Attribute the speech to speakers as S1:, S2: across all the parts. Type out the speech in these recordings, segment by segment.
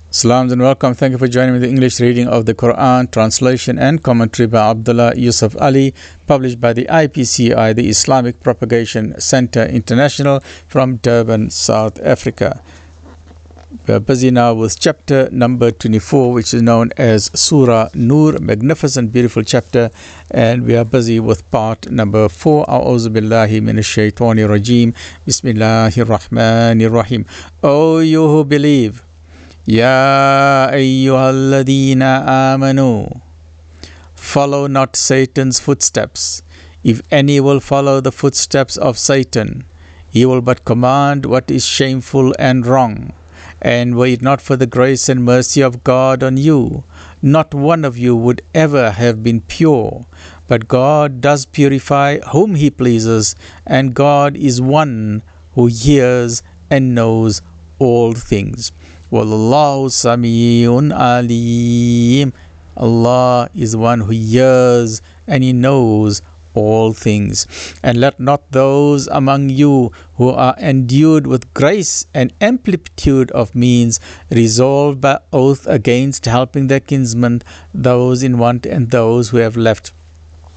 S1: Salams and welcome. Thank you for joining me in the English reading of the Quran, translation and commentary by Abdullah Yusuf Ali, published by the IPCI, the Islamic Propagation Center International, from Durban, South Africa. We are busy now with chapter number 24, which is known as Surah Nur, magnificent, beautiful chapter, and we are busy with part number 4. A'udhu billahi minash shaitanir rajim. Bismillahir rahmanir rahim. O you who believe, Ya ayyuhalladhina amanu, follow not Satan's footsteps. If any will follow the footsteps of Satan, he will but command what is shameful and wrong. And were it not for the grace and mercy of God on you, not one of you would ever have been pure. But God does purify whom He pleases, and God is one who hears and knows all things. Wallahu Sami'un Alim. Allah is one who hears and He knows all things. And let not those among you who are endued with grace and amplitude of means resolve by oath against helping their kinsmen, those in want and those who have left.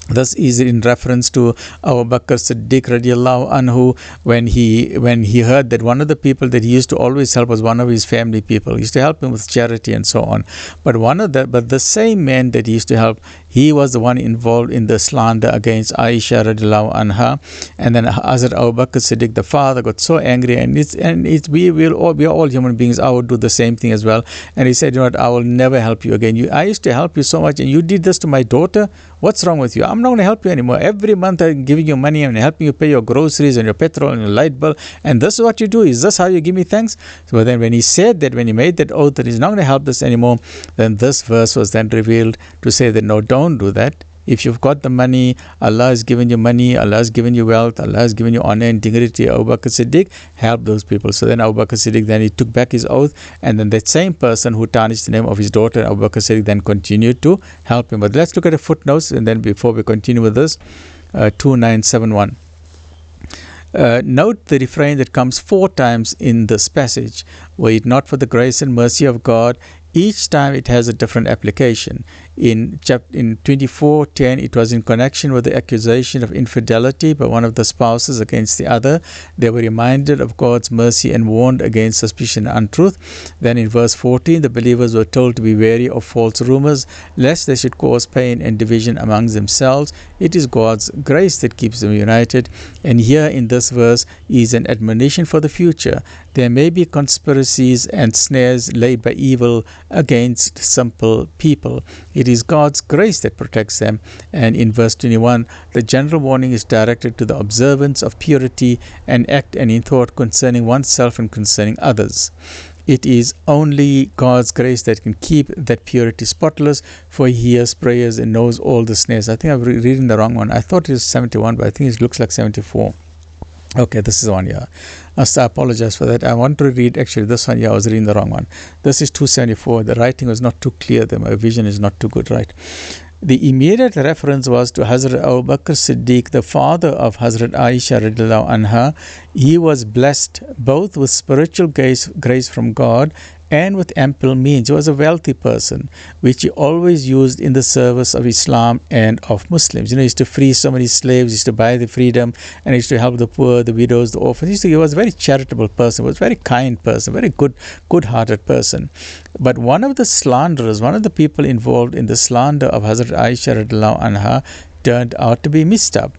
S1: This is in reference to Abu Bakr Siddiq radiallahu anhu, when he heard that one of the people that he used to always help was one of his family people. He used to help him with charity and so on. But the same man that he used to help, he was the one involved in the slander against Aisha radiallahu anha. And then Hazrat Abu Bakr Siddiq, the father, got so angry, we are all human beings. I would do the same thing as well. And he said, you know what, I will never help you again. I used to help you so much, and you did this to my daughter. What's wrong with you? I'm not going to help you anymore. Every month I'm giving you money and helping you pay your groceries and your petrol and your light bill, and this is what you do. Is this how you give me thanks? So then when he said that, when he made that oath that he's not going to help this anymore, then this verse was then revealed to say that no, don't do that. If you've got the money, Allah has given you money, Allah has given you wealth, Allah has given you honor and dignity. Abu Bakr Siddiq, help those people. So then Abu Bakr Siddiq, then he took back his oath, and then that same person who tarnished the name of his daughter, Abu Bakr Siddiq, then continued to help him. But let's look at the footnotes, and then before we continue with this, 2971. Note the refrain that comes 4 times in this passage. Were it not for the grace and mercy of God, each time it has a different application. In 24:10, it was in connection with the accusation of infidelity by one of the spouses against the other. They were reminded of God's mercy and warned against suspicion and untruth. Then in verse 14, the believers were told to be wary of false rumors, lest they should cause pain and division among themselves. It is God's grace that keeps them united. And here in this verse is an admonition for the future. There may be conspiracies and snares laid by evil against simple people. It is God's grace that protects them. And in verse 21, the general warning is directed to the observance of purity and act and in thought concerning oneself and concerning others. It is only God's grace that can keep that purity spotless, for He hears prayers and knows all the snares. I think I'm reading the wrong one. I thought it was 71, but I think it looks like 74. Okay, this is one here. I apologize for that. I want to read actually this one here. I was reading the wrong one. This is 274. The writing was not too clear. My vision is not too good, right? The immediate reference was to Hazrat Abu Bakr Siddiq, the father of Hazrat Aisha radiallahu anha. He was blessed both with spiritual grace from God and with ample means. He was a wealthy person, which he always used in the service of Islam and of Muslims. He used to free so many slaves, he used to buy the freedom, and he used to help the poor, the widows, the orphans. He was a very charitable person, was a very kind person, very good-hearted person. But one of the slanderers, one of the people involved in the slander of Hazrat Aisha radiallahu anha, turned out to be mixed up.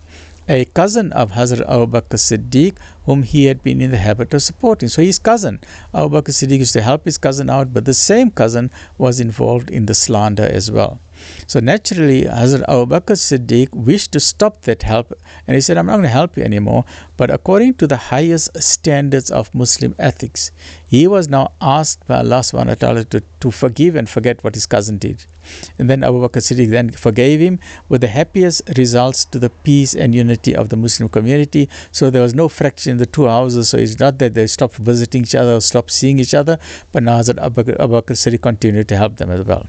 S1: A cousin of Hazrat Abu Bakr Siddiq, whom he had been in the habit of supporting. So his cousin, Abu Bakr Siddiq, used to help his cousin out, but the same cousin was involved in the slander as well. So naturally, Hazrat Abu Bakr Siddiq wished to stop that help, and he said, I'm not going to help you anymore. But according to the highest standards of Muslim ethics, he was now asked by Allah subhanahu wa ta'ala to forgive and forget what his cousin did. And then Abu Bakr Siddiq then forgave him, with the happiest results to the peace and unity of the Muslim community. So there was no fracture in the two houses. So it's not that they stopped visiting each other or stopped seeing each other, but now Hazrat Abu Bakr Siddiq continued to help them as well.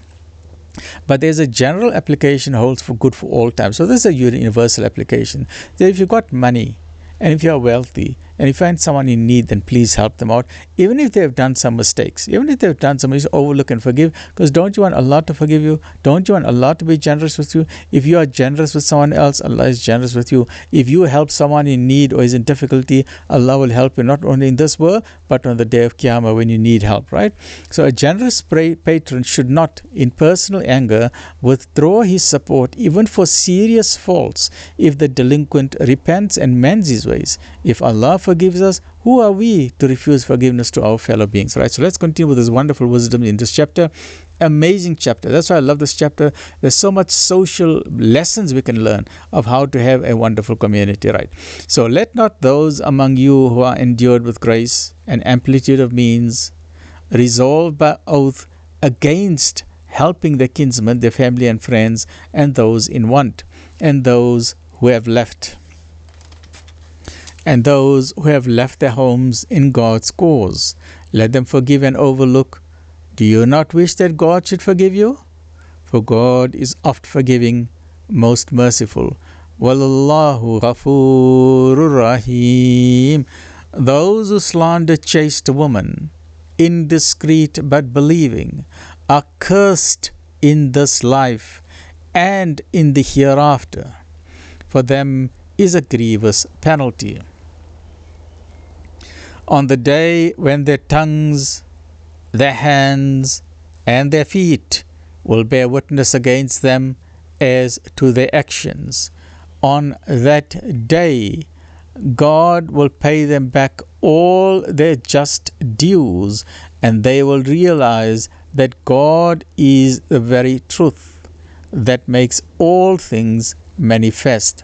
S1: But there's a general application holds for good for all times. So this is a universal application. So if you've got money and if you are wealthy And if you find someone in need, then please help them out. Even if they have done some mistakes, even if they've done some mistakes, overlook and forgive. Because don't you want Allah to forgive you? Don't you want Allah to be generous with you? If you are generous with someone else, Allah is generous with you. If you help someone in need or is in difficulty, Allah will help you not only in this world, but on the day of Qiyamah when you need help, right? So a generous patron should not, in personal anger, withdraw his support even for serious faults if the delinquent repents and mends his ways. If Allah forgives us, who are we to refuse forgiveness to our fellow beings, right? So let's continue with this wonderful wisdom in this chapter. Amazing chapter. That's why I love this chapter. There's so much social lessons we can learn of how to have a wonderful community, right? So let not those among you who are endued with grace and amplitude of means resolve by oath against helping their kinsmen, their family and friends, and those in want, and those who have left their homes in God's cause. Let them forgive and overlook. Do you not wish that God should forgive you? For God is oft forgiving, most merciful. Wallahu ghafurur rahim. Those who slander chaste woman, indiscreet but believing, are cursed in this life and in the hereafter. For them is a grievous penalty. On the day when their tongues, their hands, and their feet will bear witness against them as to their actions, on that day God will pay them back all their just dues, and they will realize that God is the very truth that makes all things manifest.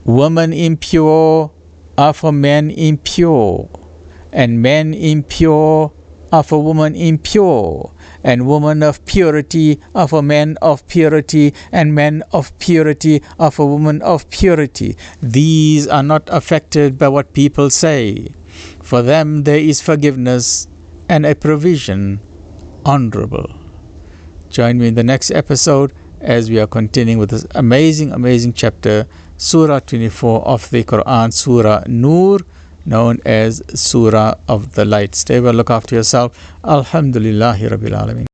S1: Women impure are for men impure, and men impure are for women impure, and women of purity are for men of purity, and men of purity are for women of purity. These are not affected by what people say. For them there is forgiveness and a provision honorable. Join me in the next episode as we are continuing with this amazing chapter, Surah 24 of the Quran, Surah Nur, known as Surah of the Light. Stay well, look after yourself. Alhamdulillahi Rabbil Alameen.